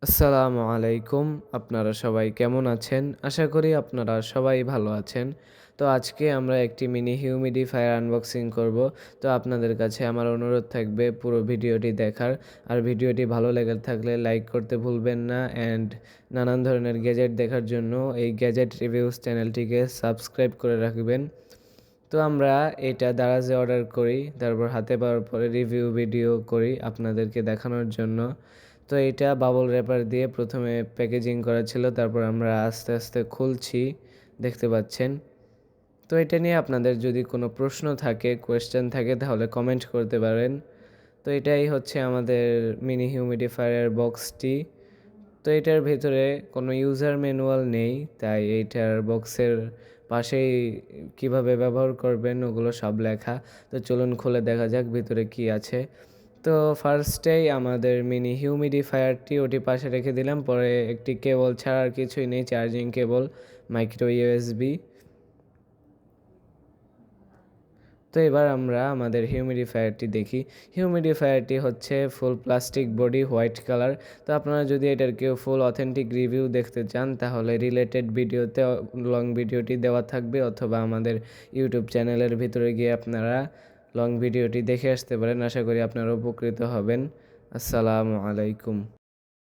আসসালামু আলাইকুম। আপনারা সবাই কেমন আছেন? আশা করি আপনারা সবাই ভালো আছেন। তো আজকে আমরা একটি মিনি হিউমিডিফায়ার আনবক্সিং করব। তো আপনাদের কাছে আমার অনুরোধ থাকবে পুরো ভিডিওটি দেখার। আর ভিডিওটি ভালো লেগে থাকলে লাইক করতে ভুলবেন না অ্যান্ড নানান ধরনের গ্যাজেট দেখার জন্য এই গ্যাজেট রিভিউস চ্যানেলটিকে সাবস্ক্রাইব করে রাখবেন। তো আমরা এটা দারাজে অর্ডার করি, তারপর হাতে পাওয়ার পরে রিভিউ ভিডিও করি আপনাদেরকে দেখানোর জন্য। তো এটা বাবল র্যাপার দিয়ে প্রথমে প্যাকেজিং করা ছিল, তারপর আমরা আস্তে আস্তে খুলছি, দেখতে পাচ্ছেন। তো এটা নিয়ে আপনাদের যদি কোনো প্রশ্ন থাকে, কোয়েশ্চেন থাকে তাহলে কমেন্ট করতে পারেন। তো এটাই হচ্ছে আমাদের মিনি হিউমিডিফায়ার বক্সটি। তো এটার ভেতরে কোনো ইউজার ম্যানুয়াল নেই, তাই এইটার বক্সের পাশেই কিভাবে ব্যবহার করবেন ওগুলো সব লেখা। তো চলুন খুলে দেখা যাক ভিতরে কি আছে। তো ফার্স্টেই আমাদের মিনি হিউমিডিফায়ারটি ওটি পাশে রেখে দিলাম, পরে একটি কেবল ছাড়া আর কিছুই নেই, চার্জিং কেবল, মাইক্রো ইউএসবি। তো এবার আমরা আমাদের হিউমিডিফায়ারটি দেখি। হিউমিডিফায়ারটি হচ্ছে ফুল প্লাস্টিক বডি, হোয়াইট কালার। তো আপনারা যদি এটার কেউ ফুল অথেন্টিক রিভিউ দেখতে চান তাহলে রিলেটেড ভিডিওতে লং ভিডিওটি দেওয়া থাকবে, অথবা আমাদের ইউটিউব চ্যানেলের ভিতরে গিয়ে আপনারা লং ভিডিওটি দেখে আসতে পারেন। আশা করি আপনারা উপকৃত হবেন। আসসালামু আলাইকুম।